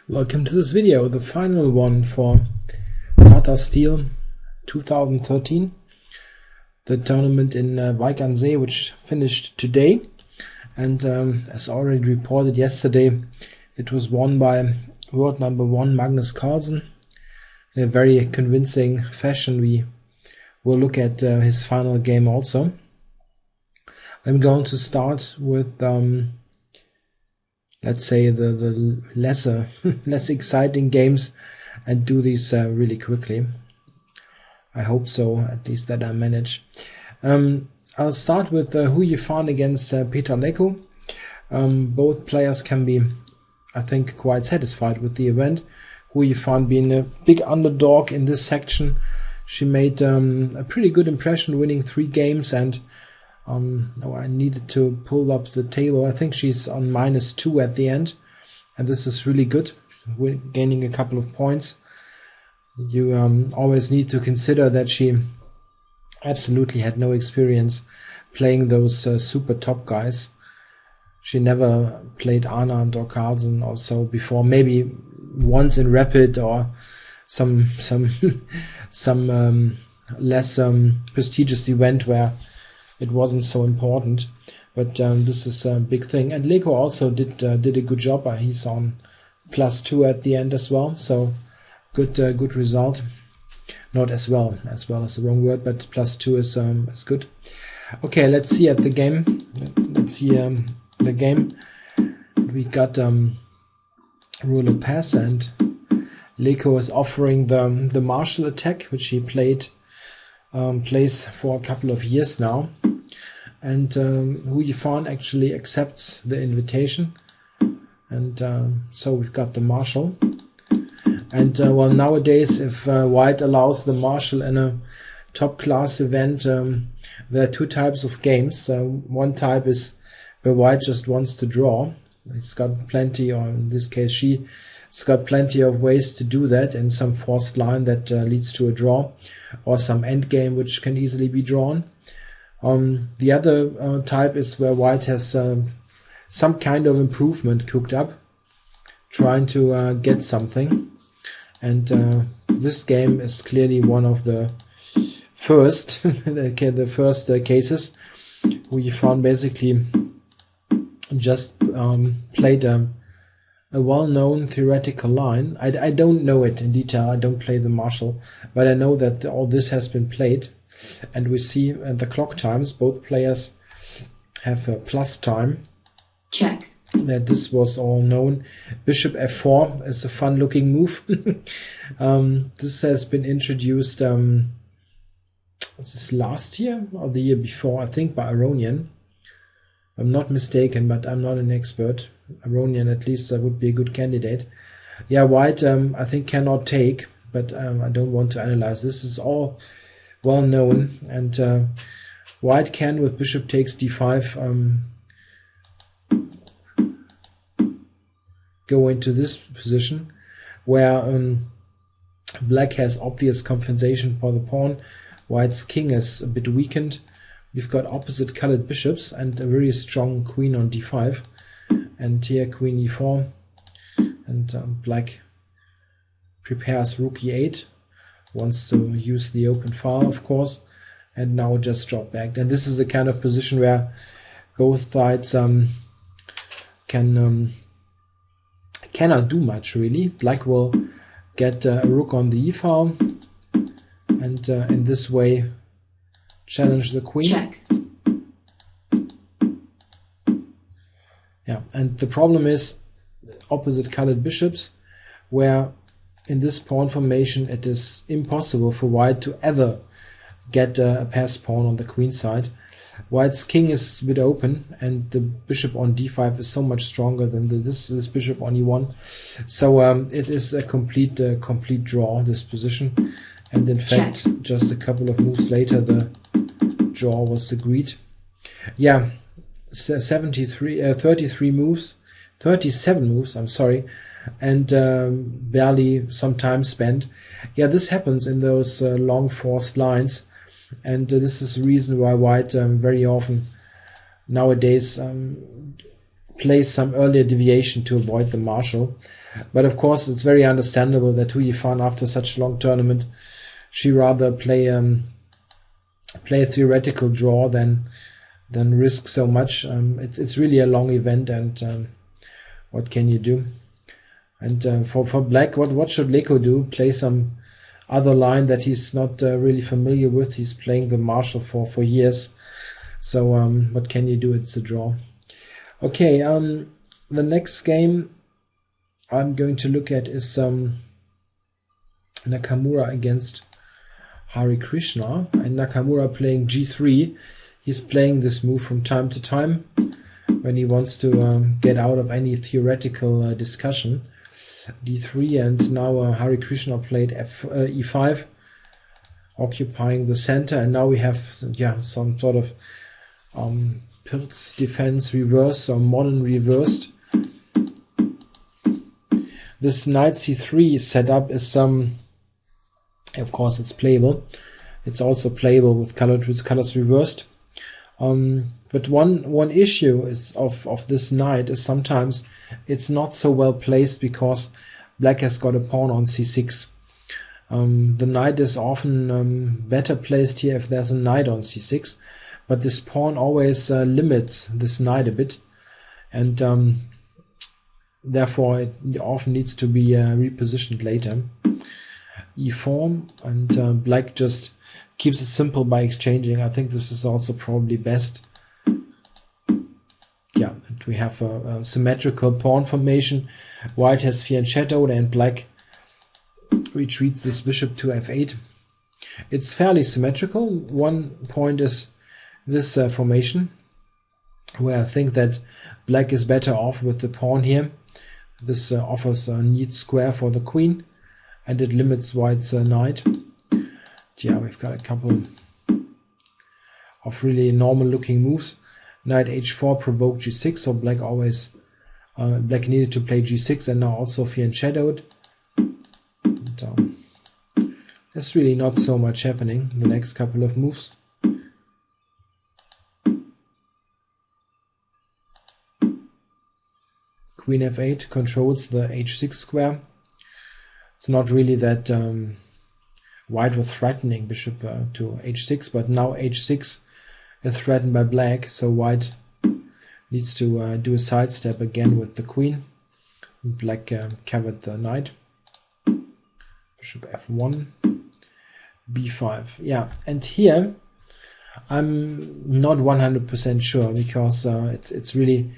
Welcome to this video, the final one for Tata Steel 2013, the tournament in Weigansee, which finished today. And as already reported yesterday, it was won by world number 1 Magnus Carlsen in a very convincing fashion. We will look at his final game also. I'm going to start with let's say the less exciting games and do these really quickly. I hope so, at least that I manage. I'll start with Yifan against Peter Leko. Both players can be, I think, quite satisfied with the event. Yifan being a big underdog in this section, she made a pretty good impression, winning 3 games, and I needed to pull up the table. I think she's on -2 at the end, and this is really good, gaining a couple of points. You always need to consider that she absolutely had no experience playing those super top guys. She never played Anand or Carlsen or so before, maybe once in Rapid or some less prestigious event where it wasn't so important, but this is a big thing. And Leko also did a good job. He's on +2 at the end as well, so good result. Not as well is the wrong word, but +2 is good. Okay, let's see at the game. Let's see the game. We got ruler pass, and Leko is offering the martial attack, which he plays for a couple of years now. And Yifan actually accepts the invitation, and so we've got the martial. And well, nowadays, if White allows the martial in a top class event, there are 2 types of games. One type is where White just wants to draw. It's got plenty, or in this case she's got plenty of ways to do that, and some forced line that leads to a draw, or some end game which can easily be drawn. The other type is where White has some kind of improvement cooked up, trying to get something. And this game is clearly one of the first, the first cases. Yifan basically just played a well-known theoretical line. I don't know it in detail. I don't play the martial, but I know that all this has been played. And we see at the clock times, both players have a plus time. Check. That this was all known. Bishop f4 is a fun-looking move. This has been introduced, was this last year or the year before? I think by Aronian. I'm not mistaken, but I'm not an expert. Aronian, at least, would be a good candidate. Yeah, White, I think, cannot take, but I don't want to analyze. This is all well known, and White can, with bishop takes d5, go into this position where Black has obvious compensation for the pawn. White's king is a bit weakened. We've got opposite colored bishops and a very strong queen on d5, and here queen e4, and Black prepares rook e8, wants to use the open file, of course, and now just drop back. And this is a kind of position where both sides cannot do much, really. Black will get a rook on the e-file, and in this way challenge the queen. Check. Yeah, and the problem is opposite colored bishops, where in this pawn formation it is impossible for White to ever get a pass pawn on the queen side. White's king is a bit open, and the bishop on d5 is so much stronger than this bishop on e1. So it is a complete draw, this position. And in fact, just a couple of moves later, the draw was agreed. Yeah, 37 moves, I'm sorry, and barely some time spent. Yeah, this happens in those long forced lines, and this is the reason why White very often nowadays play some earlier deviation to avoid the marshal. But of course, it's very understandable that Yifan, after such a long tournament, she rather play a theoretical draw than risk so much. It's really a long event, and what can you do? And for black, what should Leko do? Play some other line that he's not really familiar with. He's playing the marshal for years. So what can you do? It's a draw. Okay, the next game I'm going to look at is Nakamura against Harikrishna, and Nakamura playing g3. He's playing this move from time to time when he wants to get out of any theoretical discussion. d3, and now Harikrishna played e5, occupying the center, and now we have some sort of Pilz defense reversed or modern reversed. This knight c3 setup is of course it's playable. It's also playable with colors reversed. But one issue is of this knight is sometimes it's not so well placed because black has got a pawn on c6. The knight is often better placed here if there's a knight on c6, but this pawn always limits this knight a bit, and therefore it often needs to be repositioned later. e4, and black just keeps it simple by exchanging. I think this is also probably best. Yeah, and we have a symmetrical pawn formation. White has fianchettoed and black retreats this bishop to f8. It's fairly symmetrical. One point is this formation, where I think that black is better off with the pawn here. This offers a neat square for the queen, and it limits white's knight. Yeah, we've got a couple of really normal looking moves. Knight h4 provoked g6, so black always black needed to play g6, and now also fianchettoed. There's really not so much happening in the next couple of moves. Queen f8 controls the h6 square. It's not really that white was threatening bishop to h6, but now h6 is threatened by black, so white needs to do a sidestep again with the queen. Black covered the knight. Bishop f1, b5. Yeah, and here I'm not 100% sure, because it's really,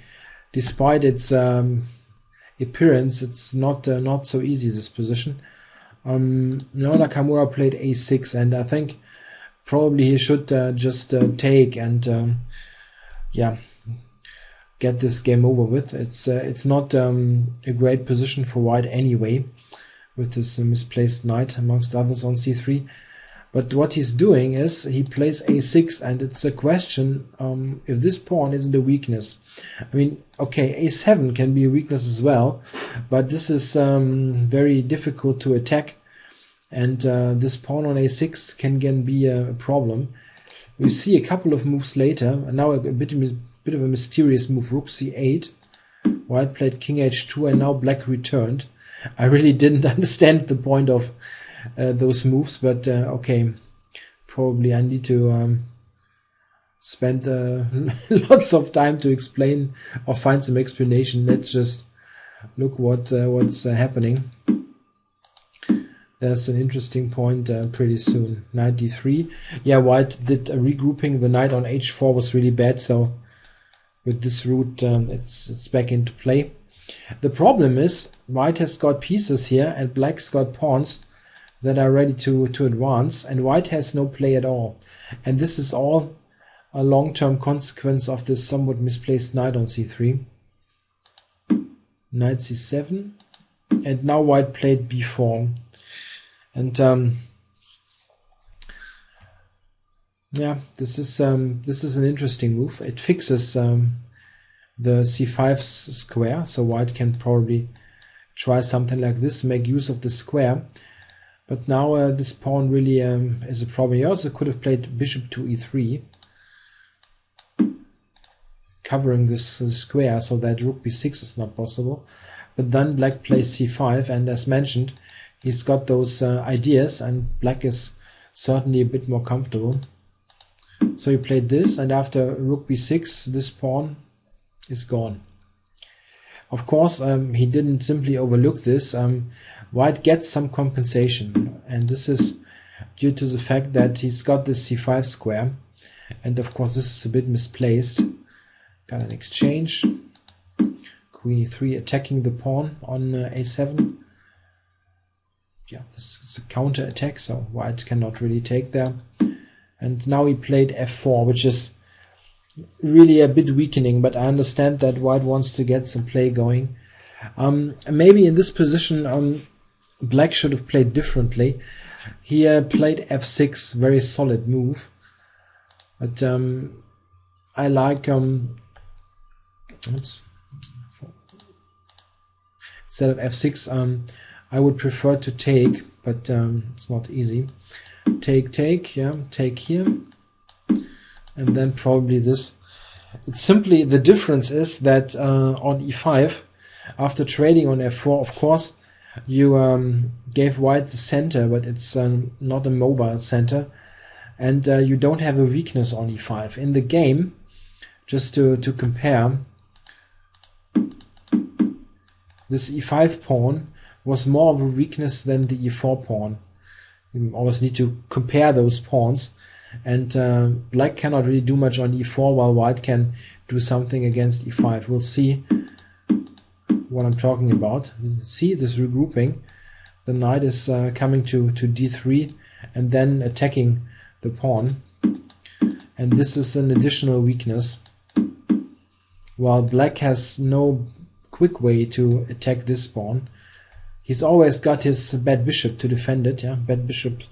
despite its appearance, it's not so easy, this position. Now Nakamura played a6, and I think probably he should just take and get this game over with. It's not a great position for white anyway, with this misplaced knight amongst others on c3. But what he's doing is he plays a6, and it's a question if this pawn isn't a weakness. I mean, okay, a7 can be a weakness as well, but this is very difficult to attack, and this pawn on a6 can again be a problem. We see a couple of moves later, and now a bit of a mysterious move, rook c8. White played king h2, and now black returned. I really didn't understand the point of those moves, but okay, probably I need to spend lots of time to explain or find some explanation. Let's just look what's happening. There's an interesting point pretty soon. Knight d3. Yeah, white did a regrouping. The knight on h4 was really bad, so with this route it's back into play. The problem is white has got pieces here and black's got pawns that are ready to advance, and white has no play at all. And this is all a long-term consequence of this somewhat misplaced knight on c3. Knight c7, and now white played b4. And yeah, this is an interesting move. It fixes the c5 square, so white can probably try something like this, make use of the square. But now this pawn really is a problem. He also could have played bishop to e3. covering this square so that rook b6 is not possible. But then black plays c5, and as mentioned, he's got those ideas, and black is certainly a bit more comfortable. So he played this, and after rook b6, this pawn is gone. Of course, he didn't simply overlook this. White gets some compensation, and this is due to the fact that he's got this c5 square, and of course this is a bit misplaced. Got an exchange. Queen e3 attacking the pawn on a7. Yeah, this is a counter attack, so white cannot really take there. And now he played f4, which is really a bit weakening, but I understand that white wants to get some play going. Maybe in this position black should have played differently. He played f6, very solid move, but I like oops, instead of f6 I would prefer to take, but it's not easy. Take, yeah, take here, and then probably this. It's simply, the difference is that on e5, after trading on f4, of course, you gave white the center, but it's not a mobile center, and you don't have a weakness on e5. In the game, just to compare, this e5 pawn was more of a weakness than the e4 pawn. You always need to compare those pawns, and black cannot really do much on e4 while white can do something against e5. We'll see what I'm talking about. See this regrouping. The knight is coming to d3 and then attacking the pawn, and this is an additional weakness, while black has no quick way to attack this pawn. He's always got his bad bishop to defend it. Yeah, bad bishops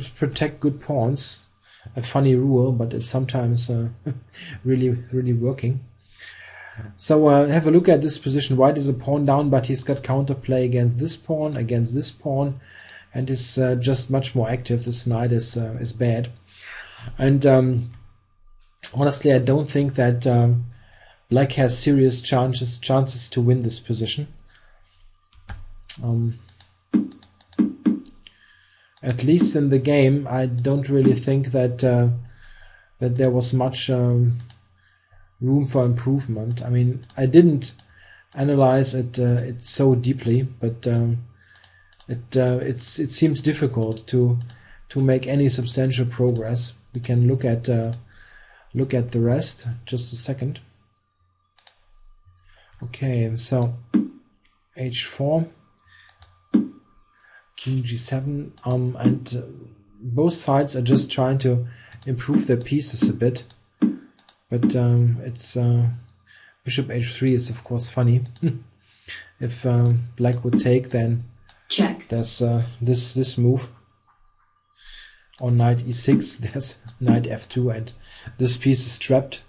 protect good pawns. A funny rule, but it's sometimes really working. So have a look at this position. White is a pawn down, but he's got counterplay against this pawn, and is just much more active. This knight is bad, and honestly, I don't think that black has serious chances to win this position. At least in the game, I don't really think that that there was much room for improvement. I mean, I didn't analyze it so deeply, but it seems difficult to make any substantial progress. We can look at the rest. Just a second. Okay, so h4. King g7, and both sides are just trying to improve their pieces a bit, but it's bishop h3 is of course funny. If black would take, then check. There's this move. On knight e6, there's knight f2, and this piece is trapped.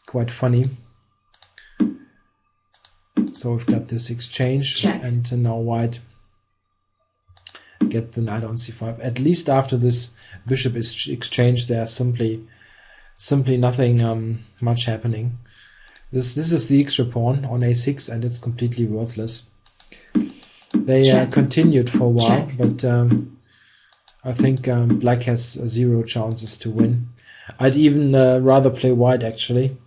Quite funny. So we've got this exchange, check. And now white get the knight on c5. At least after this bishop is exchanged, there's simply nothing much happening. This is the extra pawn on a6, and it's completely worthless. They continued for a while, check. But I think black has zero chances to win. I'd even rather play white, actually.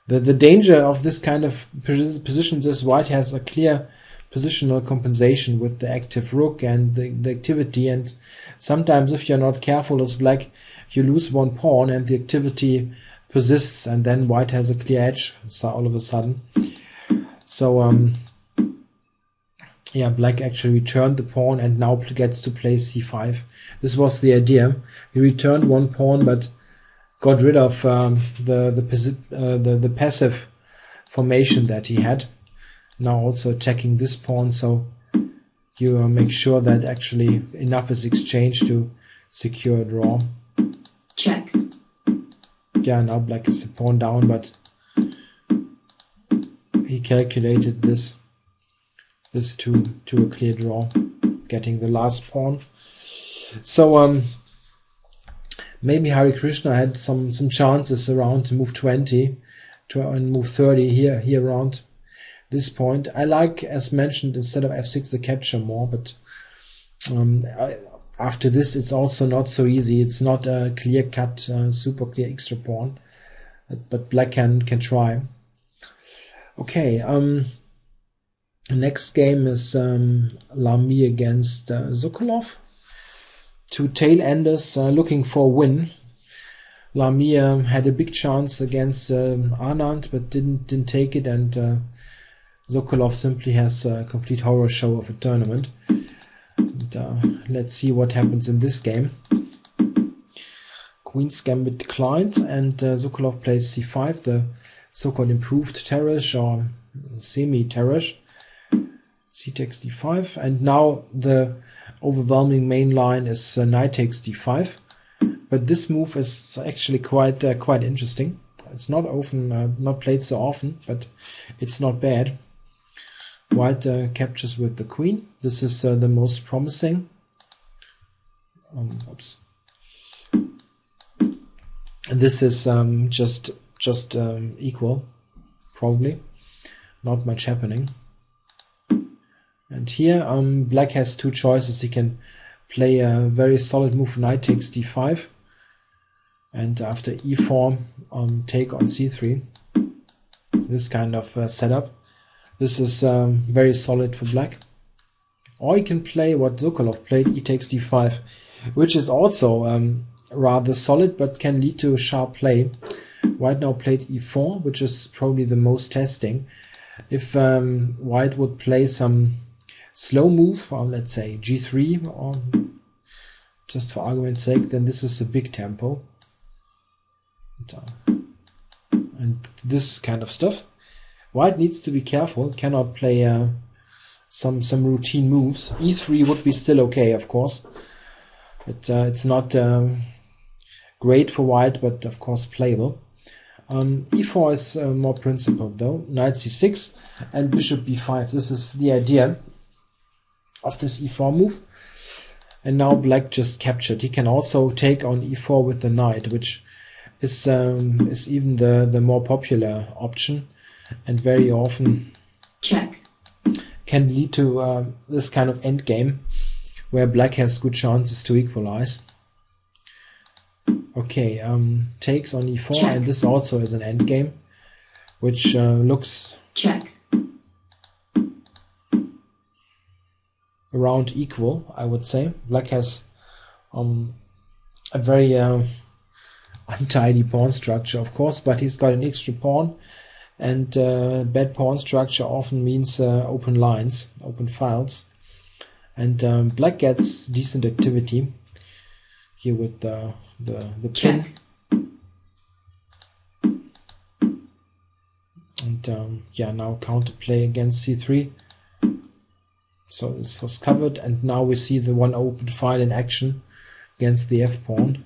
The danger of this kind of positions is white has a clear positional compensation with the active rook and the activity, and sometimes if you're not careful as black, you lose one pawn and the activity persists, and then white has a clear edge all of a sudden. So yeah, black actually returned the pawn and now gets to play c5. This was the idea. He returned one pawn but got rid of the passive formation that he had. Now also attacking this pawn, so you make sure that actually enough is exchanged to secure a draw. Check. Yeah, now black is a pawn down, but he calculated this to a clear draw, getting the last pawn. So maybe Harikrishna had some chances around move 20 and move 30 here around this point. I like, as mentioned, instead of f6 the capture more, but after this it's also not so easy. It's not a clear cut, super clear extra pawn, but black can try. Okay, next game is Lamy against Sockolov. Two tail enders looking for a win. Lamy had a big chance against Anand, but didn't take it, and Sockolov simply has a complete horror show of a tournament. And, let's see what happens in this game. Queen's Gambit declined, and Sockolov plays c5, the so-called improved terrace or semi-terrace. C takes d5, and now the overwhelming main line is knight takes d5. But this move is actually quite interesting. It's not often, not played so often, but it's not bad. White captures with the queen. This is the most promising. Oops. This is just equal, probably. Not much happening. And here black has two choices. He can play a very solid move, knight takes d5, and after e4 take on c3. This kind of setup. This is very solid for black. Or he can play what Sockolov played, e takes d5, which is also rather solid, but can lead to a sharp play. White now played e4, which is probably the most testing. If white would play some slow move, or let's say g3, or just for argument's sake, then this is a big tempo. And this kind of stuff. White needs to be careful, cannot play some routine moves. e3 would be still okay, of course. It's not great for white, but of course playable. e4 is more principled though. Knight c6 and bishop b5. This is the idea of this e4 move. And now black just captured. He can also take on e4 with the knight, which is even the more popular option, and very often check can lead to this kind of endgame where black has good chances to equalize. Okay, takes on e4, check. And this also is an endgame, which looks check around equal, I would say. Black has a very untidy pawn structure, of course, but he's got an extra pawn, and bad pawn structure often means open lines, open files, and black gets decent activity here with the pin. And yeah, now counterplay against c3. So this was covered, and now we see the one open file in action against the f pawn.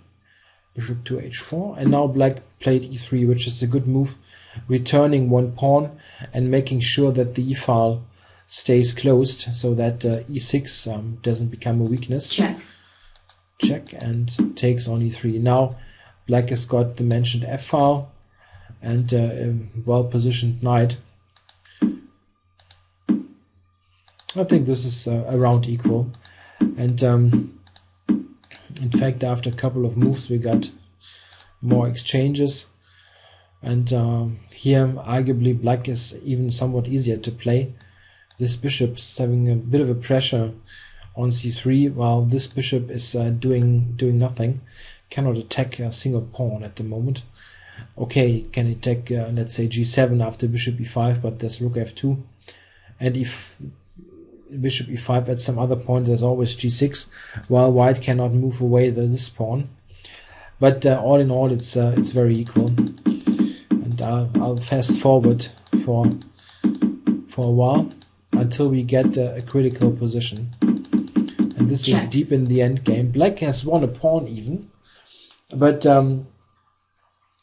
Bishop to h4, and now black played e3, which is a good move, returning one pawn and making sure that the e file stays closed, so that e6 doesn't become a weakness. Check and takes on e3. Now black has got the mentioned f file and a well positioned knight. I think this is around equal, and in fact after a couple of moves we got more exchanges, and here arguably black is even somewhat easier to play. This bishop's having a bit of a pressure on c3, while this bishop is doing nothing, cannot attack a single pawn at the moment. Okay, can attack let's say g7 after bishop e5, but there's rook f2, and if bishop e5 at some other point there's always g6, while white cannot move away this pawn. But all in all it's very equal, and I'll fast forward for a while until we get a critical position, and this is deep in the end game. Black has won a pawn even, but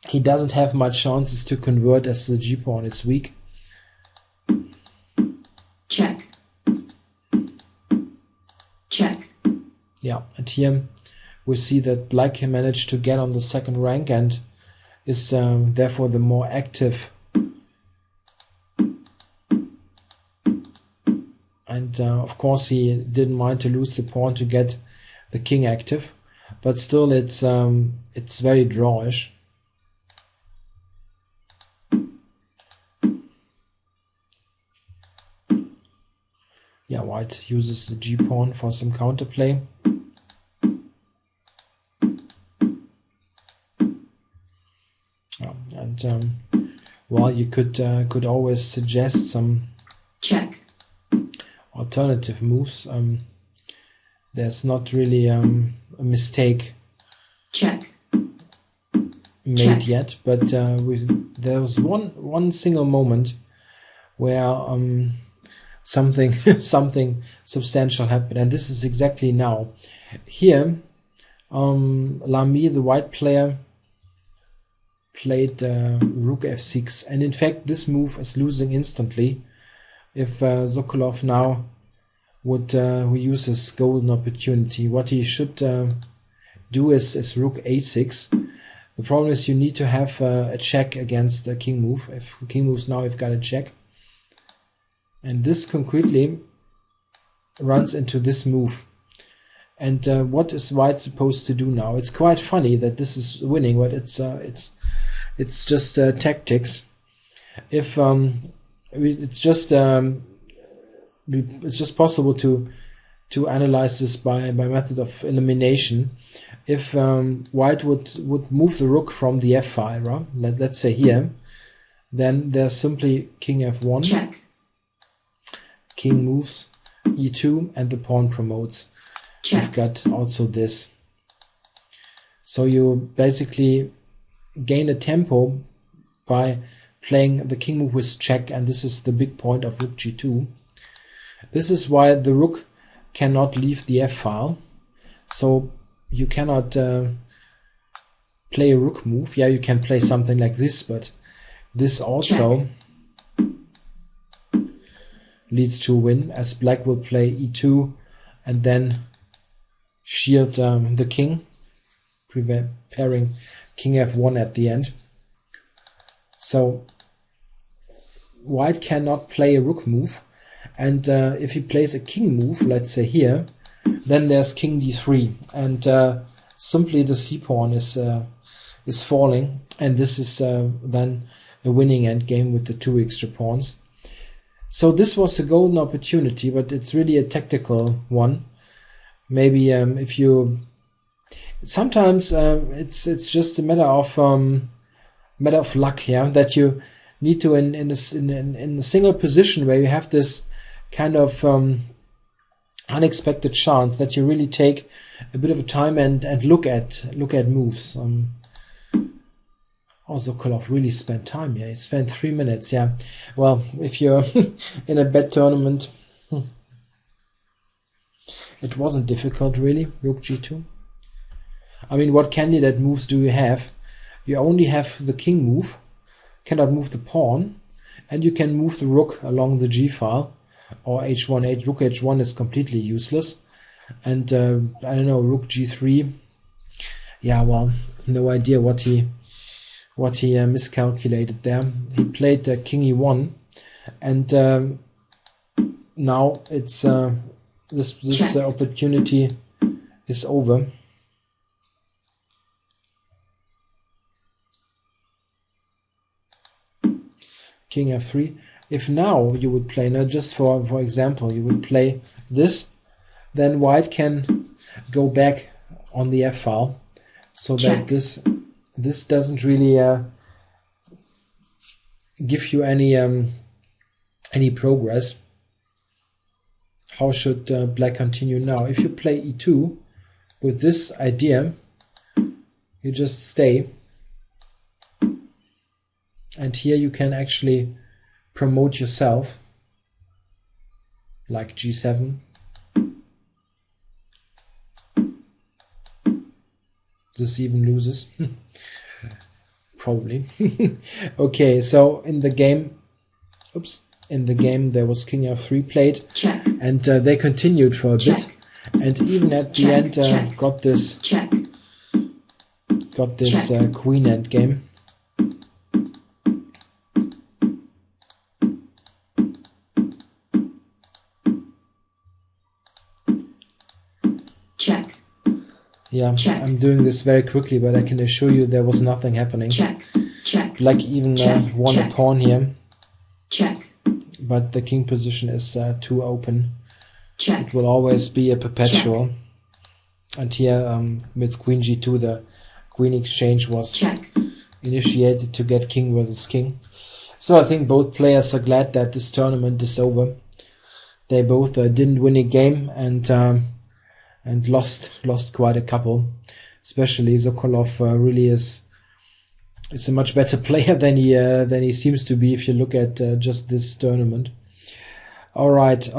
he doesn't have much chances to convert as the g pawn is weak. Check. Yeah, and here we see that black managed to get on the second rank and is therefore the more active. And of course he didn't mind to lose the pawn to get the king active, but still it's very drawish. Yeah, white uses the g-pawn for some counterplay. And well, you could always suggest some check alternative moves. There's not really a mistake check made check. yet, but there was one single moment where something something substantial happened, and this is exactly now. Here, Lamy, the white player, played rook f6, and in fact this move is losing instantly. If Sockolov now would use his golden opportunity, what he should do is rook a6. The problem is you need to have a check against the king move. If the king moves now, you've got a check. And this concretely runs into this move. And what is white supposed to do now? It's quite funny that this is winning, but it's just tactics. If it's just possible to analyze this by method of elimination. If white would move the rook from the f file, let's say here, then there's simply king f1. Check. King moves e2 and the pawn promotes. Check. You've got also this. So you basically gain a tempo by playing the king move with check, and this is the big point of rook g2. This is why the rook cannot leave the f file. So you cannot play a rook move. Yeah, you can play something like this, but this also check. Leads to a win, as black will play e2 and then shield the king, preparing king f1 at the end. So white cannot play a rook move, and if he plays a king move, let's say here, then there's king d3, and simply the c-pawn is falling, and this is then a winning endgame with the 2 extra pawns. So this was a golden opportunity, but it's really a tactical one. Maybe if you sometimes it's just a matter of luck, yeah, that you need to in a single position where you have this kind of unexpected chance that you really take a bit of a time and look at moves. Sockolov really spent time. Yeah, he spent 3 minutes. Yeah, well, if you're in a bad tournament, it wasn't difficult really. Rook g2. I mean, what candidate moves do you have? You only have the king move, cannot move the pawn, and you can move the rook along the g file, or h1. Rook h1 is completely useless, and I don't know, rook g3. Yeah, well, no idea what he miscalculated there. He played king e1, and now it's this opportunity is over. King f3. If now you would play, now just for example, you would play this, then white can go back on the f file, so that this doesn't really give you any progress. How should black continue now? If you play e2 with this idea, you just stay, and here you can actually promote yourself, like g7. This even loses. Probably. Okay, so in the game there was king f3 played. Check. And they continued for a bit, and even at the end got this check got this queen endgame. Check. Yeah, Check. I'm doing this very quickly, but I can assure you there was nothing happening. Check. Check. Black even won a pawn here. Check. But the king position is too open. Check. It will always be a perpetual. Check. And here with queen g2 the queen exchange was initiated to get king versus king. So I think both players are glad that this tournament is over. They both didn't win a game and lost quite a couple. Especially Sockolov really is a much better player than he seems to be if you look at just this tournament. All right.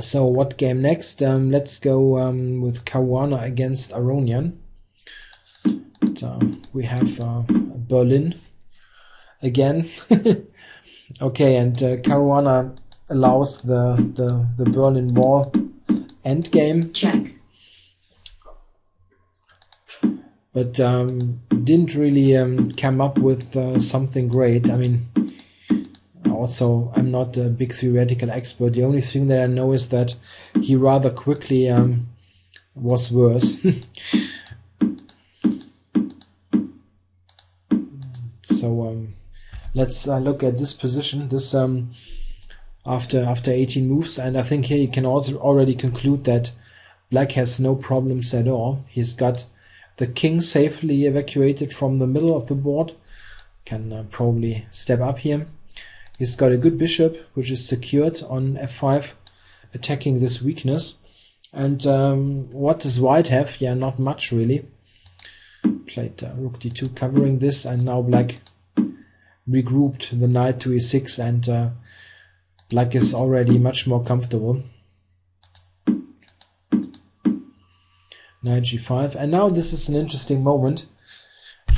So what game next? Let's go with Caruana against Aronian. We have Berlin again. Okay, and Caruana allows the Berlin Wall endgame. Check. But didn't really come up with something great. I mean, also I'm not a big theoretical expert. The only thing that I know is that he rather quickly was worse. So let's look at this position. This after 18 moves, and I think here you can also already conclude that Black has no problems at all. He's got the king safely evacuated from the middle of the board. Can probably step up here. He's got a good bishop, which is secured on f5, attacking this weakness. And what does white have? Yeah, not much really. Played rook d2 covering this, and now black regrouped the knight to e6, and black is already much more comfortable. Knight g5, and now this is an interesting moment.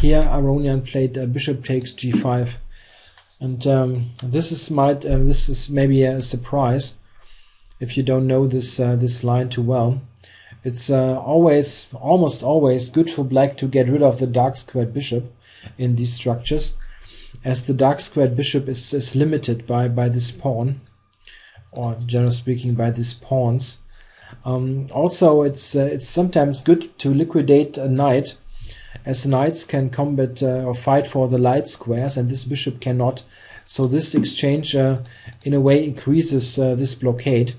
Here Aronian played bishop takes g5, and this is maybe a surprise if you don't know this this line too well. It's almost always good for black to get rid of the dark squared bishop in these structures, as the dark squared bishop is limited by this pawn, or generally speaking by these pawns. Also, it's sometimes good to liquidate a knight, as knights can combat or fight for the light squares, and this bishop cannot. So this exchange in a way increases this blockade.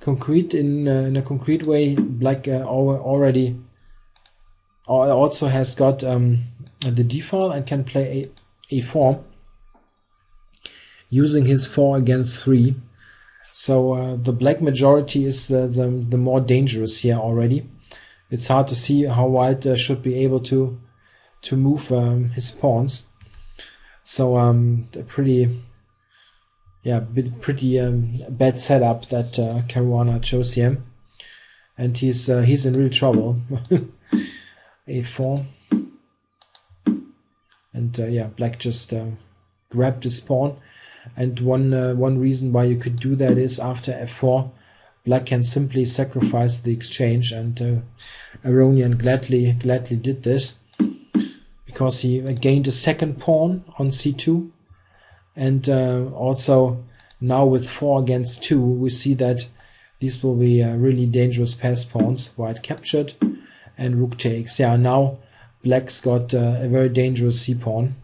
In a concrete way, black already also has got the d file and can play a4 using his 4 against 3. So the black majority is the more dangerous here already. It's hard to see how white should be able to move his pawns. So a pretty bad setup that Caruana chose here, and he's in real trouble. a4, and black just grabbed his pawn. And one reason why you could do that is after f4, black can simply sacrifice the exchange, and Aronian gladly did this, because he gained a second pawn on c2, and also now with 4 against 2, we see that these will be really dangerous pass pawns. White captured, and rook takes. Yeah, now black's got a very dangerous c pawn.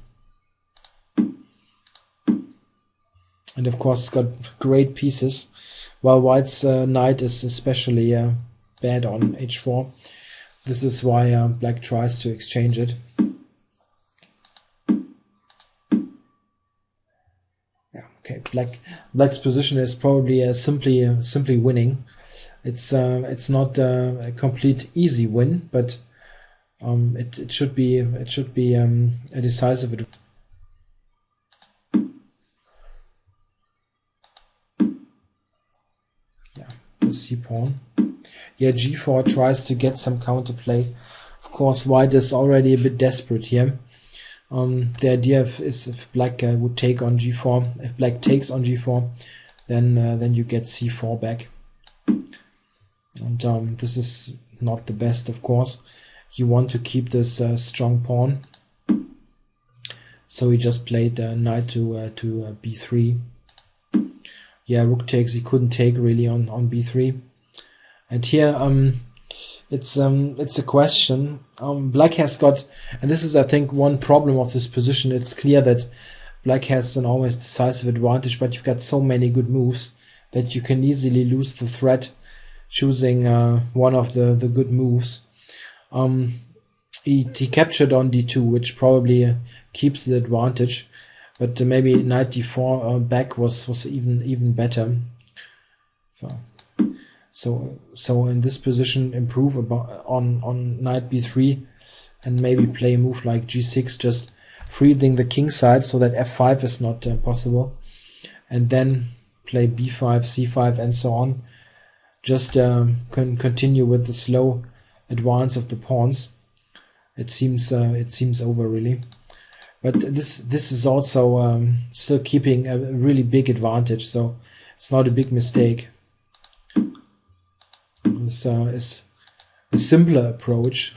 And of course, it's got great pieces, while white's knight is especially bad on h4. This is why black tries to exchange it. Yeah, okay. Black's position is probably simply winning. It's not a complete easy win, but it should be a decisive advantage. C pawn. Yeah, g4 tries to get some counterplay. Of course, white is already a bit desperate here. The idea is if black would take on g4. If black takes on g4, then you get c4 back. And this is not the best, of course. you want to keep this strong pawn. So he just played knight to b3. Yeah, rook takes. He couldn't take really on b3. And here it's a question. Black has got, and this is I think one problem of this position. It's clear that Black has an almost decisive advantage, but you've got so many good moves that you can easily lose the thread choosing one of the good moves. He captured on d2, which probably keeps the advantage, but maybe knight d4 back was even better. So in this position, improve on knight b3 and maybe play a move like g6, just freeing the king side so that f5 is not possible, and then play b5, c5, and so on. Just can continue with the slow advance of the pawns. It seems over really, but this is also still keeping a really big advantage, so it's not a big mistake. This is a simpler approach.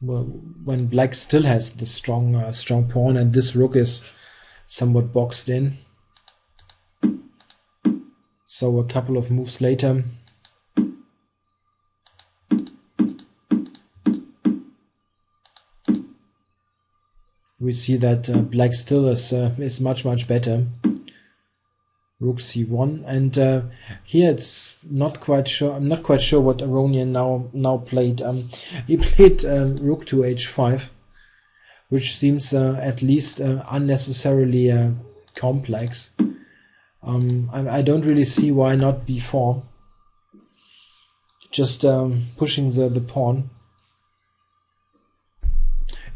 Well, when Black still has the strong pawn and this rook is somewhat boxed in. So a couple of moves later, we see that Black still is much better. Rook c1, and here it's not quite sure. I'm not quite sure what Aronian now played. He played rook to h5, which seems at least unnecessarily complex. I don't really see why not b4. Just pushing the pawn.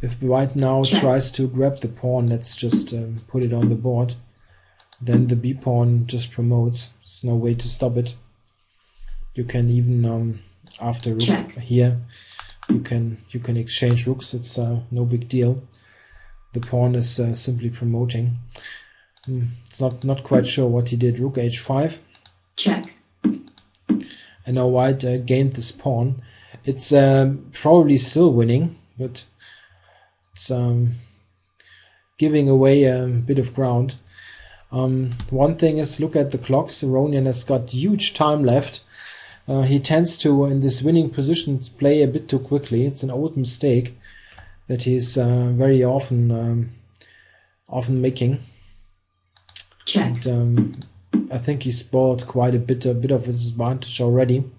If white now tries to grab the pawn, let's just put it on the board. Then the b pawn just promotes. There's no way to stop it. You can even after rook here, you can exchange rooks. It's no big deal. The pawn is simply promoting. It's not quite sure what he did. Rook h5. Check. And now white gained this pawn. It's probably still winning, but it's giving away a bit of ground. One thing is, look at the clocks. Aronian has got huge time left. He tends to, in this winning position, play a bit too quickly. It's an old mistake that he's very often making. Check. And, I think he spoiled quite a bit of his advantage already.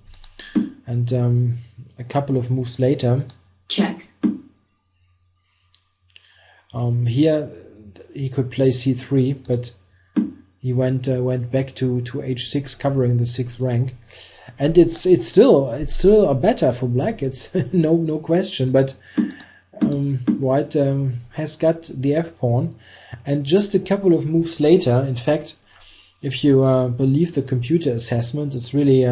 And a couple of moves later. Check. Here he could play c3, but he went back to h6, covering the 6th rank, and it's still a better for Black. It's no question. But White has got the f pawn, and just a couple of moves later. In fact, if you believe the computer assessment, it's really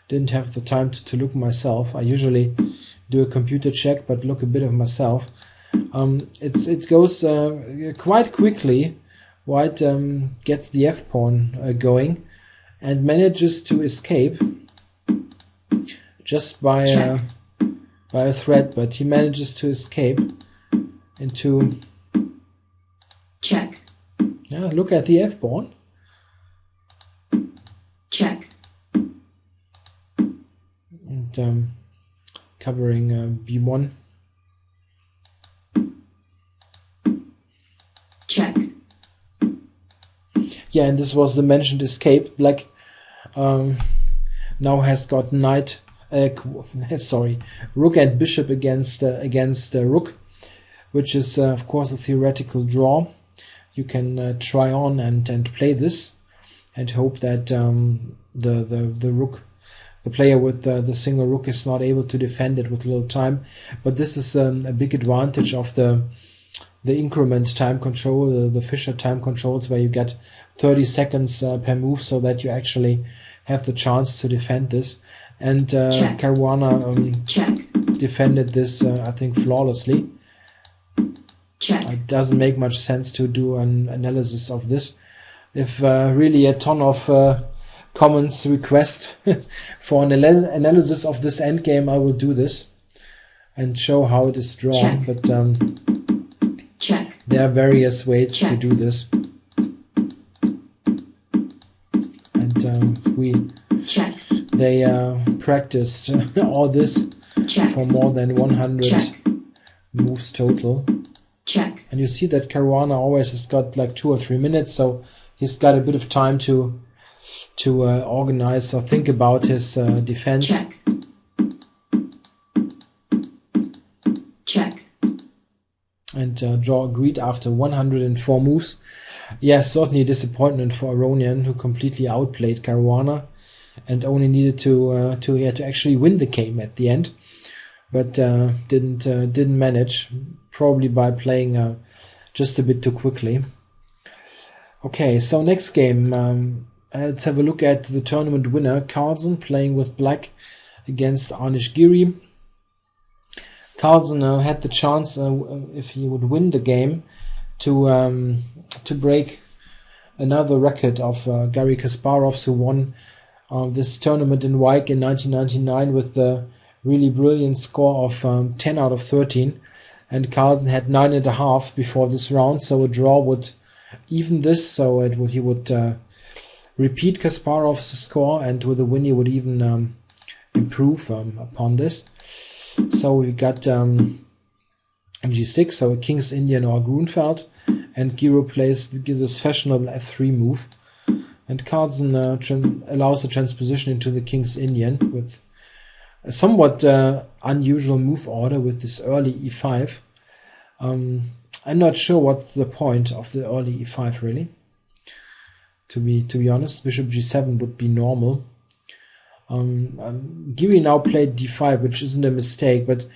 didn't have the time to look myself. I usually do a computer check, but look a bit of myself. It goes quite quickly. White gets the f pawn going and manages to escape just by a threat, but he manages to escape into check. Yeah, look at the f pawn. Check. And covering b1. Check. Yeah, and this was the mentioned escape. Black now has got knight, rook and bishop against rook, which is of course a theoretical draw. You can try on and play this, and hope that the rook, the player with the single rook, is not able to defend it with little time. But this is a big advantage of the increment time control, the Fischer time controls, where you get 30 seconds per move, so that you actually have the chance to defend this. And Caruana defended this, I think, flawlessly. Check. It doesn't make much sense to do an analysis of this. If really a ton of comments request for an analysis of this endgame, I will do this and show how it is drawn. Check. But Check. there are various ways to Check. do this. And Check. they practiced all this Check. for more than 100 Check. moves total. Check. And you see that Caruana always has got like 2 or 3 minutes, so he's got a bit of time to organize or think about his defense. Check. Check. And draw agreed after 104 moves. Yeah, certainly a disappointment for Aronian, who completely outplayed Caruana and only needed to actually win the game at the end, but didn't manage, probably by playing just a bit too quickly. Okay, so next game, let's have a look at the tournament winner, Carlsen, playing with black against Giri. Carlsen had the chance, if he would win the game, to break another record of Garry Kasparov's, who won this tournament in Wijk in 1999 with the really brilliant score of 10 out of 13. And Carlsen had 9.5 before this round, so a draw would even this. So he would repeat Kasparov's score, and with a win he would even improve upon this. So we got G6, so a King's Indian or Grunfeld, and Giro plays this fashionable F3 move, and Carlsen allows the transposition into the King's Indian with a somewhat unusual move order with this early E5. I'm not sure what's the point of the early E5 really. To be honest, Bishop G7 would be normal. Giri now played D5, which isn't a mistake, but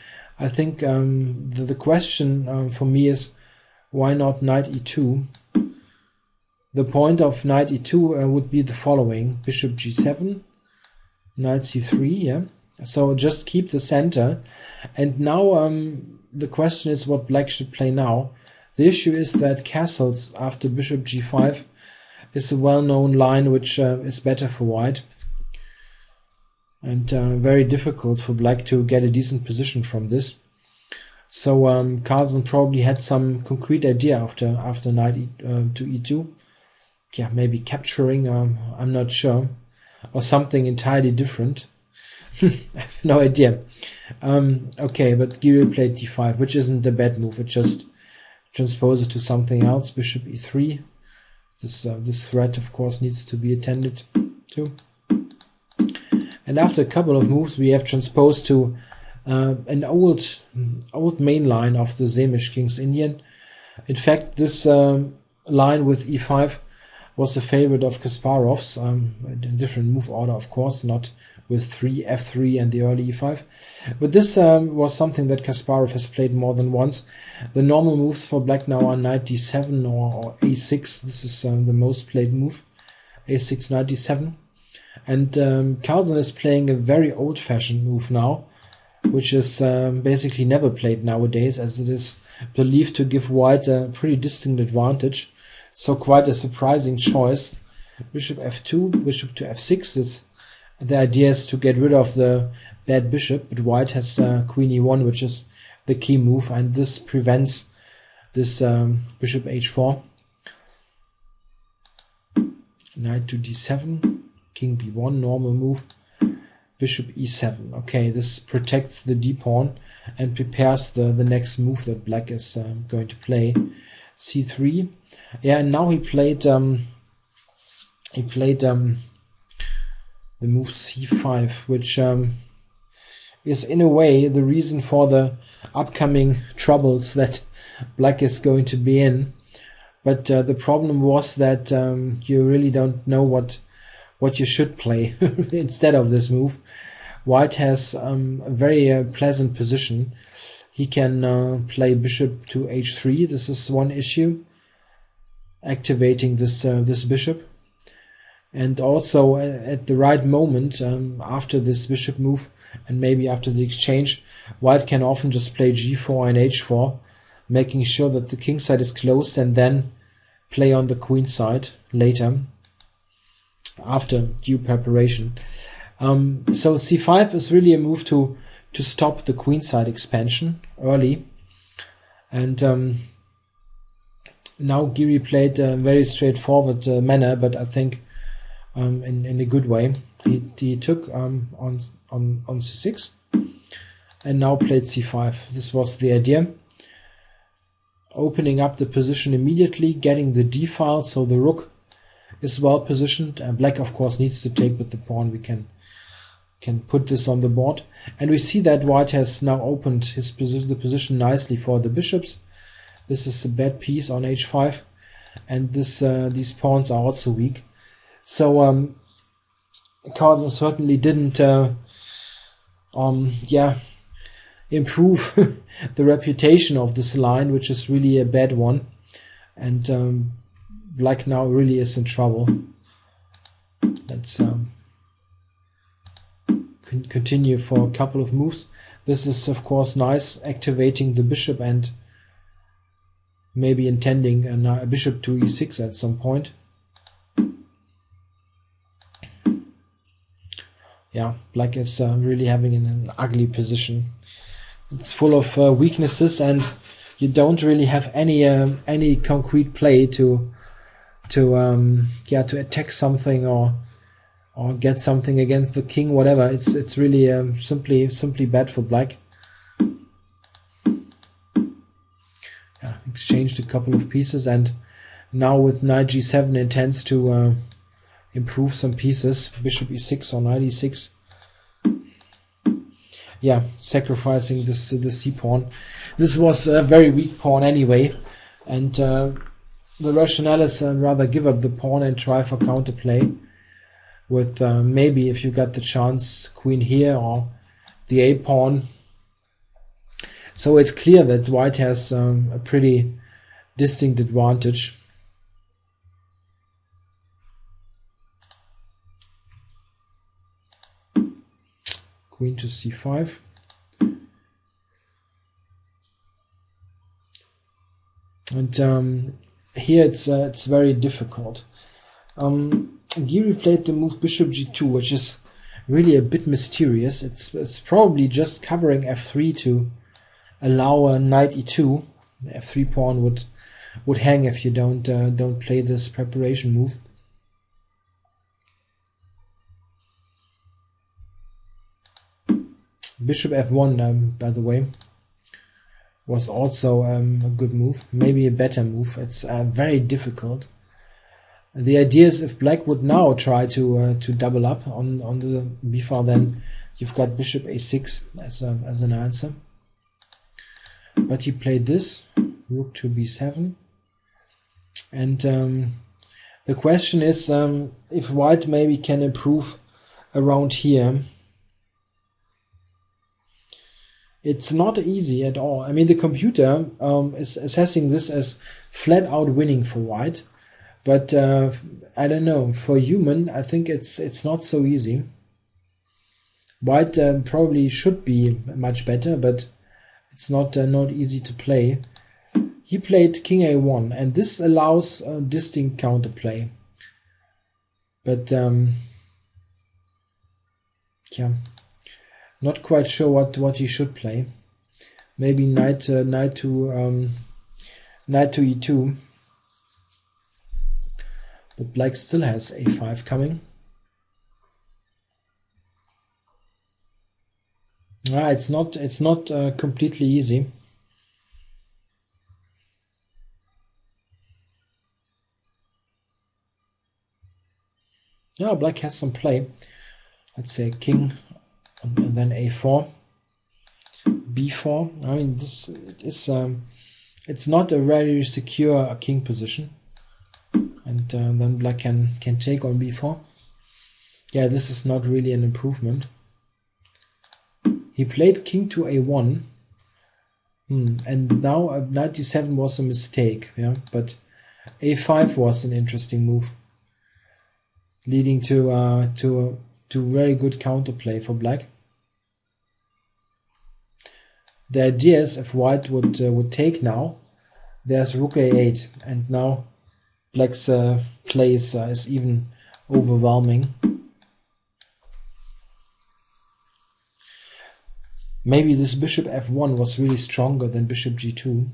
I think the question for me is, why not Knight E2? The point of Knight E2 would be the following: Bishop G7, Knight C3, yeah. So just keep the center. And now the question is what black should play now. The issue is that castles after Bishop G5 is a well-known line which is better for white. And very difficult for black to get a decent position from this. So Carlsen probably had some concrete idea after knight to e2. Yeah, maybe capturing, I'm not sure. Or something entirely different. I have no idea. Okay, but Giri played d5, which isn't a bad move. It just transposes to something else. Bishop e3. This threat, of course, needs to be attended to. And after a couple of moves, we have transposed to an old main line of the Semish King's Indian. In fact, this line with e5 was a favorite of Kasparov's, in different move order, of course, not with f3 and the early e5. But this was something that Kasparov has played more than once. The normal moves for black now are knight d7 or a6. This is the most played move, a6, knight d7. And Carlsen is playing a very old-fashioned move now, which is basically never played nowadays, as it is believed to give white a pretty distinct advantage. So quite a surprising choice. Bishop f2, bishop to f6. The idea is to get rid of the bad bishop, but white has queen e1, which is the key move, and this prevents this bishop h4. Knight to d7. King b1, normal move. Bishop e7. Okay, this protects the d-pawn and prepares the next move that black is going to play. c3. Yeah, and now he played the move c5, which is in a way the reason for the upcoming troubles that black is going to be in. But the problem was that you really don't know what you should play instead of this move. White has a very pleasant position. He can play bishop to h3. This is one issue, activating this bishop. And also at the right moment, after this bishop move and maybe after the exchange, white can often just play g4 and h4, making sure that the king side is closed, and then play on the queen side later. after due preparation. So c5 is really a move to stop the queenside expansion early. And now Giri played a very straightforward manner, but I think in a good way. He took on c6 and now played c5. This was the idea. Opening up the position immediately, getting the d-file, so the rook is well positioned, and black of course needs to take with the pawn. We can put this on the board, and we see that white has now opened the position nicely for the bishops. This is a bad piece on h5, and these pawns are also weak. So Carlsen certainly didn't improve the reputation of this line, which is really a bad one, and black now really is in trouble. Let's continue for a couple of moves. This is of course nice, activating the bishop and maybe intending a bishop to e6 at some point. Yeah, black is really having an ugly position. It's full of weaknesses, and you don't really have any concrete play to attack something or get something against the king, whatever. It's really simply bad for black. Yeah, exchanged a couple of pieces, and now with knight g7 intends to improve some pieces. Bishop e6 or knight e6. Yeah, sacrificing the c pawn. This was a very weak pawn anyway, and the rationale is rather give up the pawn and try for counterplay with maybe, if you got the chance, queen here or the a pawn. So it's clear that white has a pretty distinct advantage. Queen to c5. And here it's very difficult. Giri played the move bishop g2, which is really a bit mysterious. It's probably just covering f3 to allow a knight e2. The f3 pawn would hang if you don't play this preparation move. Bishop f1, by the way, was also a good move, maybe a better move. It's very difficult. The idea is if black would now try to double up on the b-file, then you've got bishop a6 as an answer. But he played this, rook to b7, and the question is if white maybe can improve around here. It's not easy at all. I mean, the computer is assessing this as flat out winning for white, but I don't know, for human I think it's not so easy. White probably should be much better, but it's not easy to play. He played king a1, and this allows distinct counterplay, but yeah, not quite sure what he should play. Maybe knight to e2, but black still has a5 coming. It's not completely easy. Yeah, black has some play. Let's say king, and then a4, b4. I mean, this is it's not a very secure king position, and then black can take on b4. Yeah, this is not really an improvement. He played king to a1, and now knight d7 was a mistake. Yeah, but a5 was an interesting move, leading to very good counterplay for black. The idea is if white would take now, there's rook a8, and now black's play is even overwhelming. Maybe this bishop f1 was really stronger than bishop g2.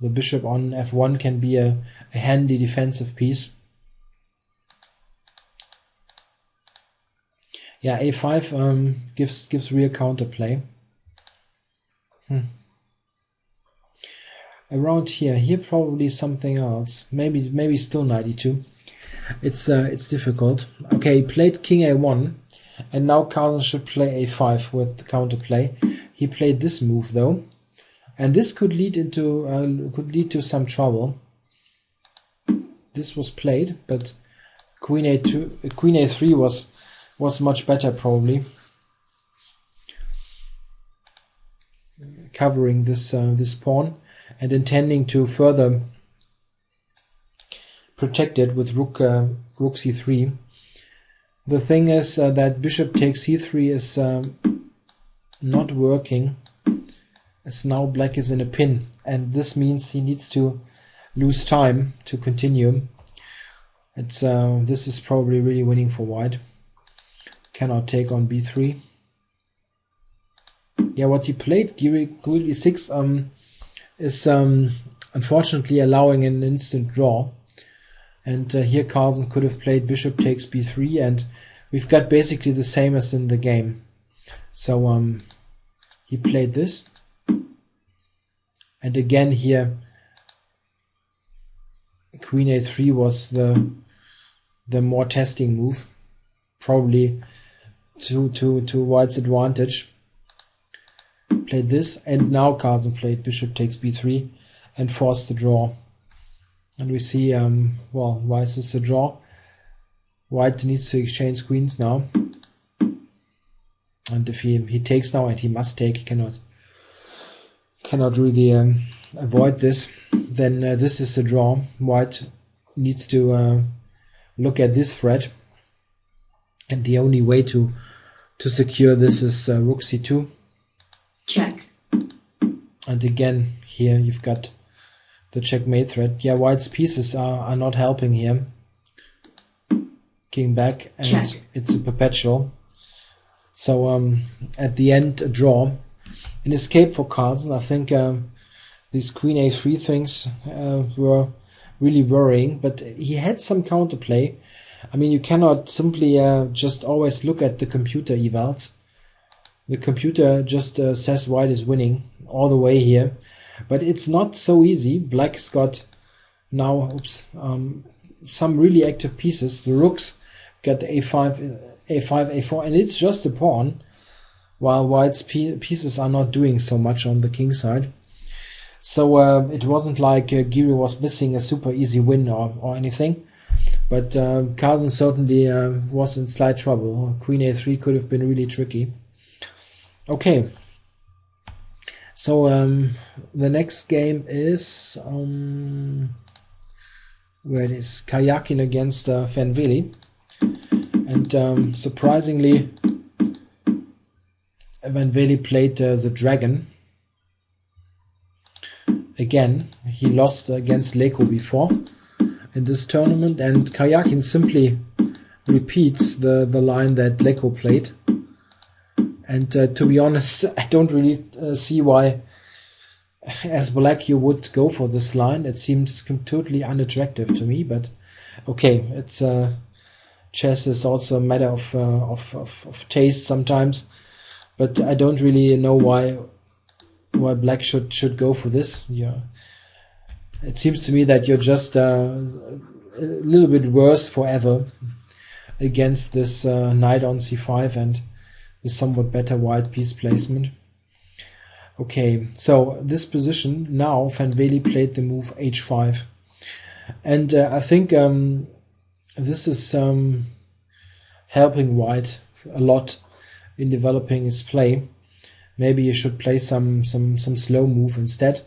The bishop on f1 can be a handy defensive piece. Yeah, a5 gives real counterplay. Around here probably something else. Maybe still knight e2. It's difficult. Okay, he played king a1, and now Carlsen should play a5 with the counterplay. He played this move though, and this could lead to some trouble. This was played, but queen a2, queen a3 was much better probably, covering this pawn and intending to further protect it with rook c3. The thing is that bishop takes c3 is not working, as now black is in a pin, and this means he needs to lose time to continue. This is probably really winning for white. Cannot take on b3. Yeah, what he played, Giri e6, is unfortunately allowing an instant draw. And here Carlsen could have played bishop takes b3, and we've got basically the same as in the game. So he played this. And again here, queen a3 was the more testing move, probably to white's advantage. Played this, and now Carlsen played bishop takes b3 and forced the draw. And we see, well, why is this a draw? White needs to exchange queens now. And if he takes now, and he must take, he cannot really avoid this, then this is a draw. White needs to look at this threat. And the only way to secure this is rook c2. Check. And again, here you've got the checkmate threat. Yeah, white's pieces are not helping here. King back, and check. It's a perpetual. So at the end, a draw. An escape for Carlsen. I think these queen a3 things were really worrying, but he had some counterplay. I mean, you cannot simply just always look at the computer evals. The computer just says white is winning all the way here, but it's not so easy. Black's got now some really active pieces. The rooks got the a5, a4, and it's just a pawn, while white's pieces are not doing so much on the king side. So it wasn't like Giri was missing a super easy win or anything, but Carlsen certainly was in slight trouble. Queen a3 could have been really tricky. Okay, so the next game is where it is Karjakin against Wely, and surprisingly, Wely played the dragon. Again, he lost against Leko before in this tournament, and Karjakin simply repeats the line that Leko played. And to be honest, I don't really see why, as black, you would go for this line. It seems totally unattractive to me, but okay, it's chess is also a matter of taste sometimes. But I don't really know why black should go for this. Yeah, it seems to me that you're just a little bit worse forever against this knight on c5 and the somewhat better white piece placement. Okay, so this position now, Wely played the move h5, and I think this is helping white a lot in developing his play. Maybe you should play some slow move instead.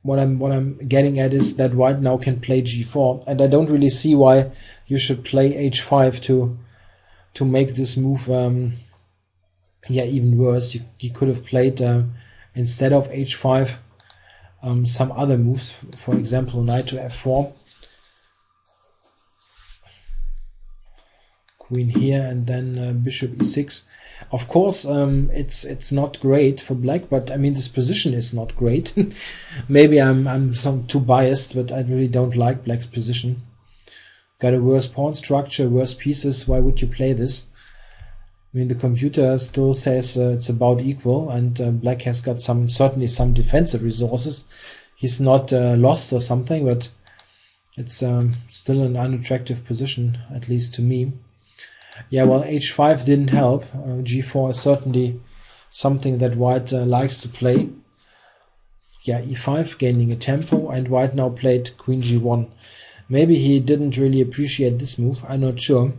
What I'm getting at is that white now can play g4, and I don't really see why you should play h5 to make this move yeah, even worse. You could have played instead of h5 some other moves, for example knight to f4. queen here, and then bishop e6. Of course, it's not great for black, but I mean this position is not great. Maybe I'm too biased, but I really don't like black's position. Got a worse pawn structure, worse pieces. Why would you play this? I mean, the computer still says it's about equal, and black has got certainly some defensive resources. He's not lost or something, but it's still an unattractive position, at least to me. Yeah, well, h5 didn't help. g4 is certainly something that white likes to play. Yeah, e5 gaining a tempo, and white now played queen g1. Maybe he didn't really appreciate this move, I'm not sure.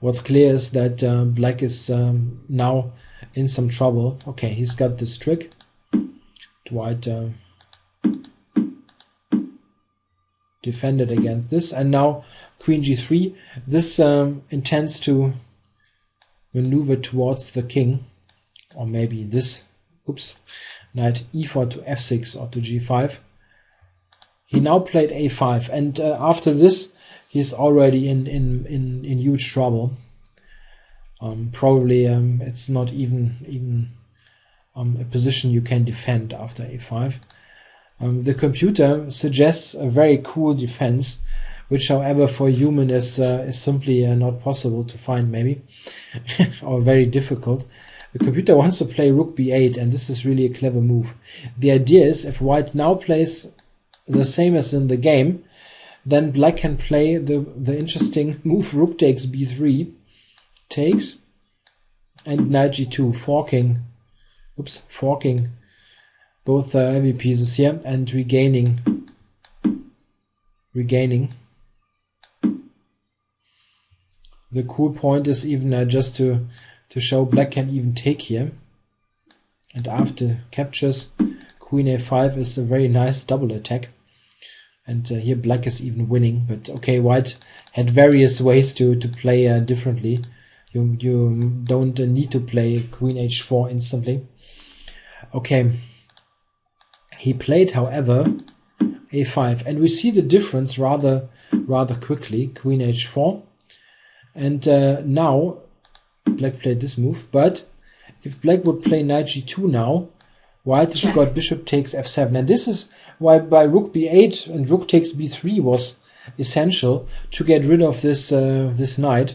What's clear is that black is now in some trouble. Okay, he's got this trick. White defended against this, and now queen g3. This intends to maneuver towards the king, or maybe this. Oops, knight e4 to f6 or to g5. He now played a5, and after this he's already in huge trouble. Probably it's not even a position you can defend after a5. The computer suggests a very cool defense, which however for a human is simply not possible to find, maybe, or very difficult. The computer wants to play rook b8, and this is really a clever move. The idea is, if white now plays the same as in the game, then black can play the interesting move rook takes b3, takes, and knight g2, forking both heavy pieces here and regaining. The cool point is even just to show black can even take here, and after captures queen a5 is a very nice double attack, and here black is even winning. But okay, white had various ways to play differently. You don't need to play queen h4 instantly. Okay, he played however a5, and we see the difference rather quickly. Queen h4, and now black played this move, but if black would play knight g2 now, white has got bishop takes f7, and this is why by rook b8 and rook takes b3 was essential to get rid of this this knight.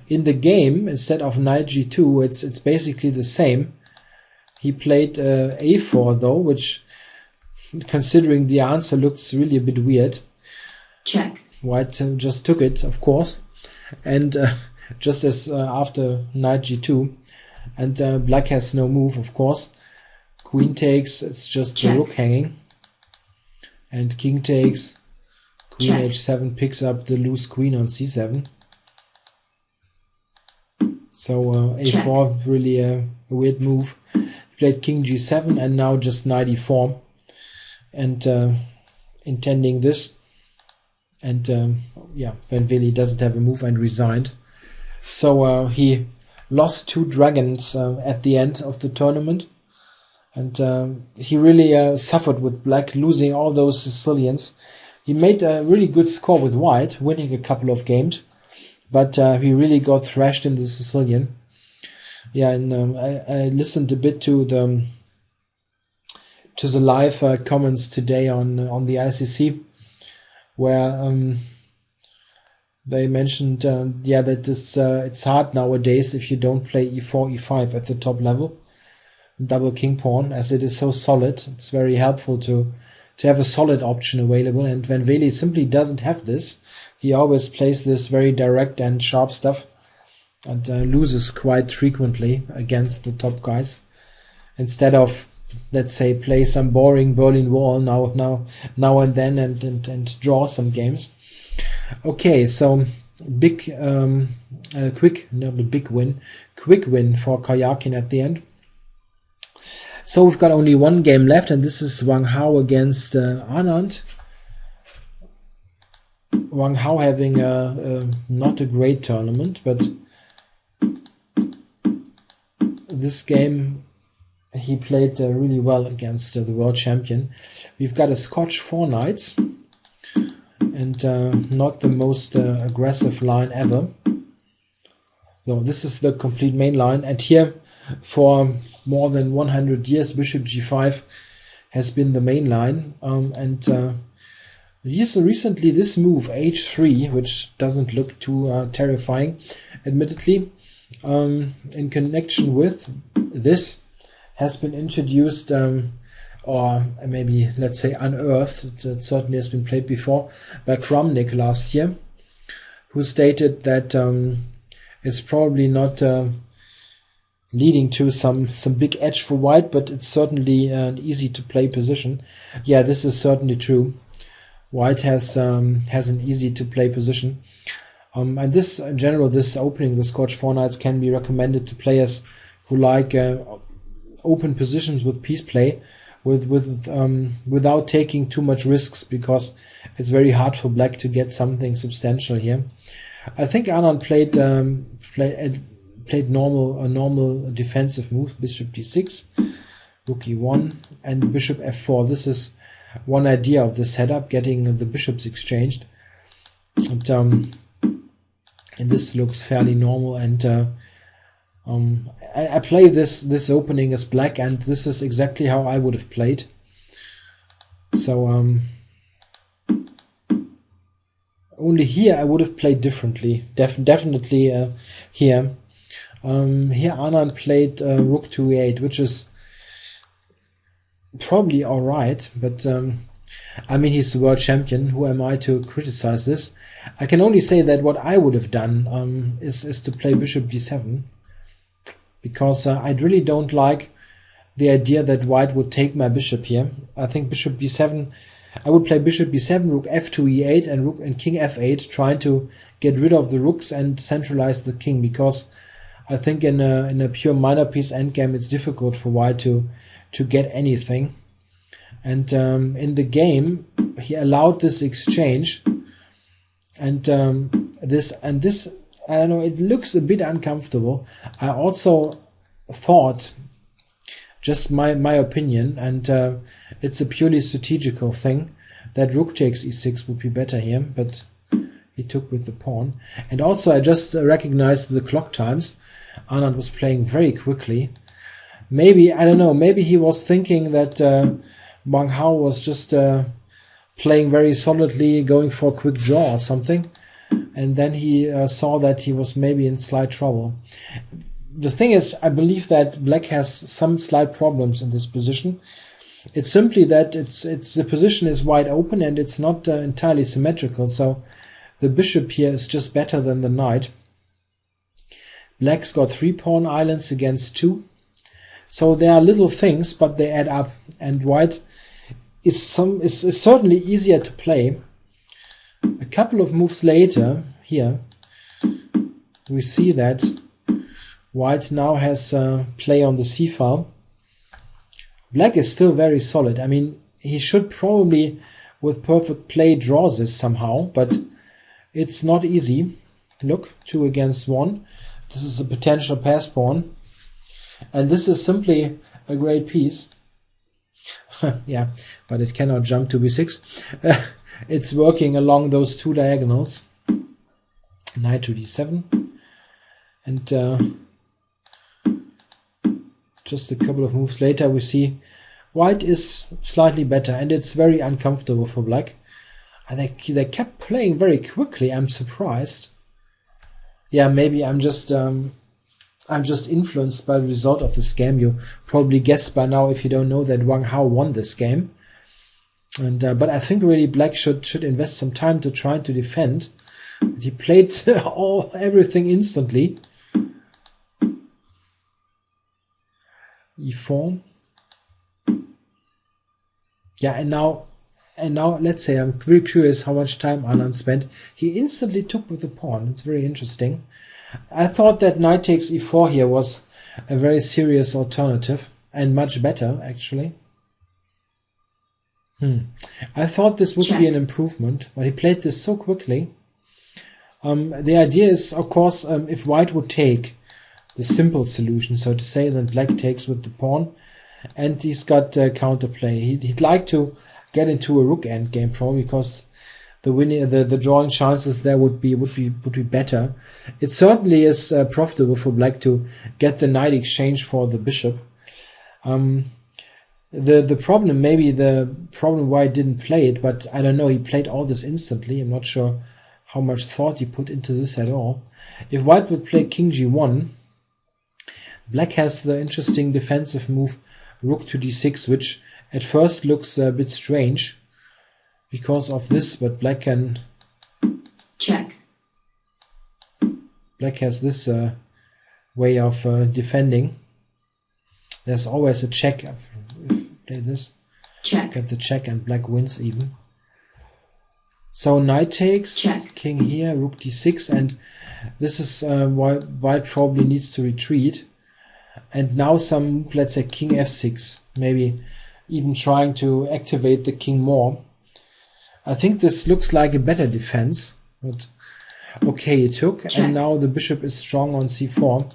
In the game, instead of knight g2, it's basically the same. He played a4 though, which, considering the answer, looks really a bit weird. Check. White just took it, of course, and just as after knight g2, and black has no move, of course. Queen takes, it's just the rook hanging, and king takes, queen h7 picks up the loose queen on c7. So a4, really a weird move. He played king g7, and now just knight e4, and intending this. And yeah, Wely doesn't have a move and resigned. So he lost 2 dragons at the end of the tournament, and he really suffered with black, losing all those Sicilians. He made a really good score with white, winning a couple of games, but he really got thrashed in the Sicilian. Yeah, and I listened a bit to the live comments today on the ICC, where they mentioned yeah, that this it's hard nowadays if you don't play e4 e5 at the top level, double king pawn, as it is so solid. It's very helpful to have a solid option available, and when Wely simply doesn't have this, he always plays this very direct and sharp stuff, and loses quite frequently against the top guys, instead of, let's say, play some boring Berlin Wall now and then, and draw some games. Okay, so quick win for Karjakin at the end. So we've got only one game left, and this is Wang Hao against Anand. Wang Hao having not a great tournament, but this game he played really well against the world champion. We've got a Scotch 4 knights, and not the most aggressive line ever. So this is the complete main line, and here for more than 100 years bishop g5 has been the main line, recently this move h3, which doesn't look too terrifying admittedly, in connection with this, has been introduced, or maybe let's say unearthed. It certainly has been played before by Kramnik last year, who stated that it's probably not leading to some big edge for white, but it's certainly an easy to play position. Yeah, this is certainly true. White has an easy to play position, and this in general, this opening the Scotch 4 Knights can be recommended to players who like open positions with piece play, without taking too much risks, because it's very hard for black to get something substantial here. I think Anand played a normal defensive move, bishop d6, rook e1, and bishop f4. This is one idea of the setup, getting the bishops exchanged, and this looks fairly normal. And I play this opening as black, and this is exactly how I would have played. So only here I would have played differently. Definitely here. Here Anand played rook to e8, which is probably all right, but I mean, he's the world champion. Who am I to criticize this? I can only say that what I would have done is to play bishop d7, because I really don't like the idea that white would take my bishop here. I think bishop b7, I would play bishop b7, rook f2 e8, and rook and king f8, trying to get rid of the rooks and centralize the king, because I think in a pure minor piece endgame it's difficult for white to get anything. And in the game he allowed this exchange, and this I don't know, it looks a bit uncomfortable. I also thought, just my opinion, and it's a purely strategical thing, that rook takes e6 would be better here, but he took with the pawn. And also I just recognized the clock times. Anand was playing very quickly. Maybe, I don't know, maybe he was thinking that Wang Hao was just playing very solidly, going for a quick draw or something, and then he saw that he was maybe in slight trouble. The thing is, I believe that black has some slight problems in this position. It's simply that the position is wide open and it's not entirely symmetrical, so the bishop here is just better than the knight. Black's got 3 pawn islands against 2. So there are little things, but they add up, and white is certainly easier to play. A couple of moves later, here, we see that white now has play on the c-file. Black is still very solid. I mean, he should probably, with perfect play, draw this somehow, but it's not easy. Look, 2 against 1. This is a potential pass pawn. And this is simply a great piece. Yeah, but it cannot jump to b6. It's working along those 2 diagonals. Knight to d7. And just a couple of moves later we see white is slightly better, and it's very uncomfortable for black. And they kept playing very quickly. I'm surprised. Yeah, maybe I'm just influenced by the result of this game. You probably guessed by now, if you don't know, that Wang Hao won this game. And but I think really black should invest some time to try to defend. He played everything instantly. E4. Yeah, and now let's say I'm very curious how much time Anand spent. He instantly took with the pawn. It's very interesting. I thought that knight takes e4 here was a very serious alternative, and much better actually. I thought this would be an improvement, but he played this so quickly. The idea is, of course, if white would take the simple solution, so to say, then black takes with the pawn, and he's got counterplay. He'd like to get into a rook endgame probably, because the drawing chances there would be better. It certainly is profitable for black to get the knight exchange for the bishop. The problem, maybe the problem why I didn't play it, but I don't know, he played all this instantly. I'm not sure how much thought he put into this at all. If white would play king g1, black has the interesting defensive move rook to d6, which at first looks a bit strange because of this, but black can check. Black has this way of defending. There's always a check. If play this, check. Get the check, and black wins even. So knight takes, check. King here, rook d6, and this is why white probably needs to retreat. And now some, let's say, king f6, maybe even trying to activate the king more. I think this looks like a better defense, but okay, it took. Check. And now the bishop is strong on c4.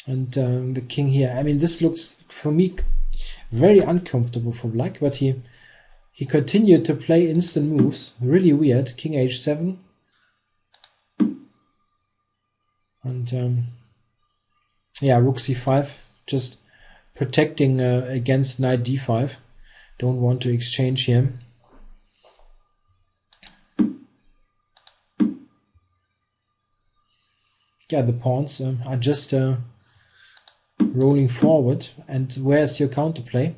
And the king here. I mean, this looks, for me, very uncomfortable for black, but he continued to play instant moves. Really weird. King h7. And yeah, rook c5, just protecting against knight d5. Don't want to exchange here. Yeah, the pawns are just rolling forward. And where's your counterplay?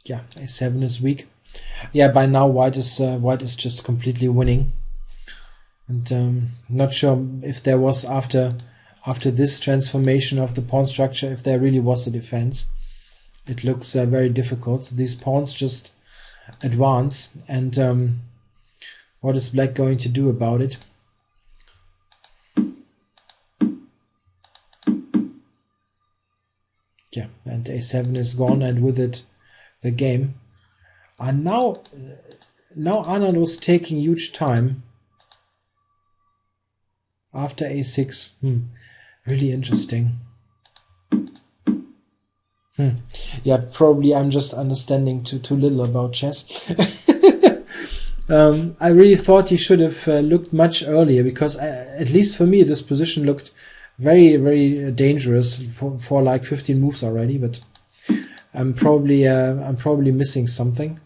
Yeah, a7 is weak. Yeah, by now white is just completely winning. And not sure if there was after this transformation of the pawn structure, if there really was a defense. It looks very difficult. These pawns just advance, and what is black going to do about it? Yeah, and a7 is gone, and with it the game. And now Anand was taking huge time after a6. Really interesting. Yeah, probably I'm just understanding too little about chess. I really thought he should have looked much earlier, because at least for me this position looked very, very dangerous for like 15 moves already. But I'm probably missing something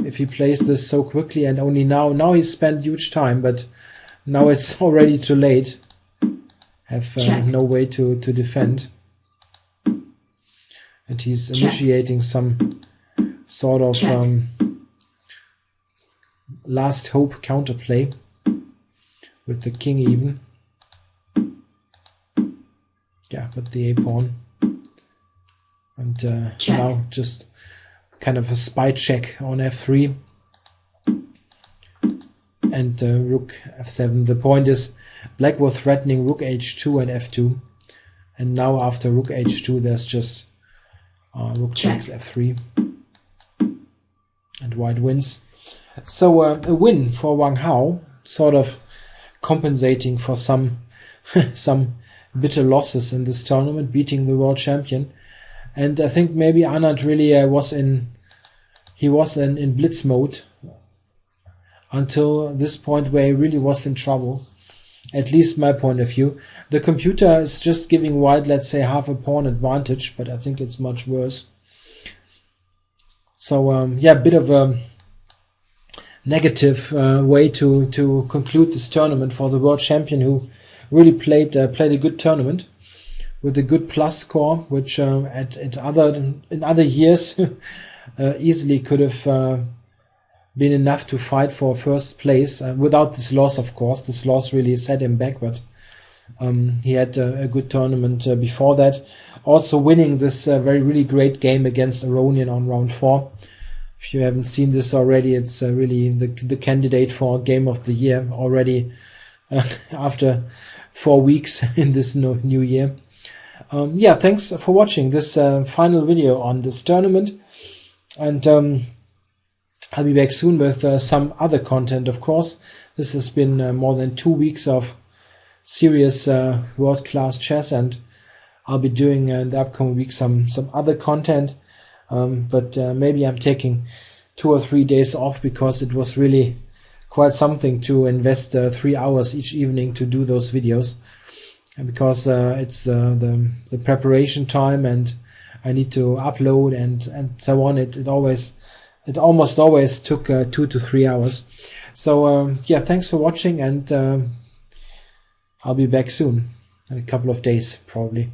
if he plays this so quickly, and only now he spent huge time, but now it's already too late. Have no way to defend. And he's initiating some sort of last hope counterplay with the king even. Yeah, but the a-pawn. And now just kind of a spy check on f3. And rook f7. The point is, black was threatening rook h2 and f2. And now after rook h2 there's just rook takes f3, and white wins. So a win for Wang Hao, sort of compensating for some bitter losses in this tournament, beating the world champion. And I think maybe Anand really was in blitz mode until this point, where he really was in trouble. At least my point of view. The computer is just giving white, let's say, half a pawn advantage, but I think it's much worse. So yeah, a bit of a negative way to conclude this tournament for the world champion, who really played a good tournament with a good plus score, which in other years easily could have been enough to fight for first place without this loss. Of course, this loss really set him back, but he had a good tournament before that. Also winning this really great game against Aronian on round 4. If you haven't seen this already, it's really the candidate for game of the year already after 4 weeks in this new year. Yeah, thanks for watching this final video on this tournament, and I'll be back soon with some other content, of course. This has been more than 2 weeks of serious world-class chess, and I'll be doing in the upcoming week some other content, but maybe I'm taking 2 or 3 days off, because it was really quite something to invest 3 hours each evening to do those videos, and because it's the preparation time, and I need to upload and so on. It almost always took 2 to 3 hours. So yeah, thanks for watching, and I'll be back soon in a couple of days probably.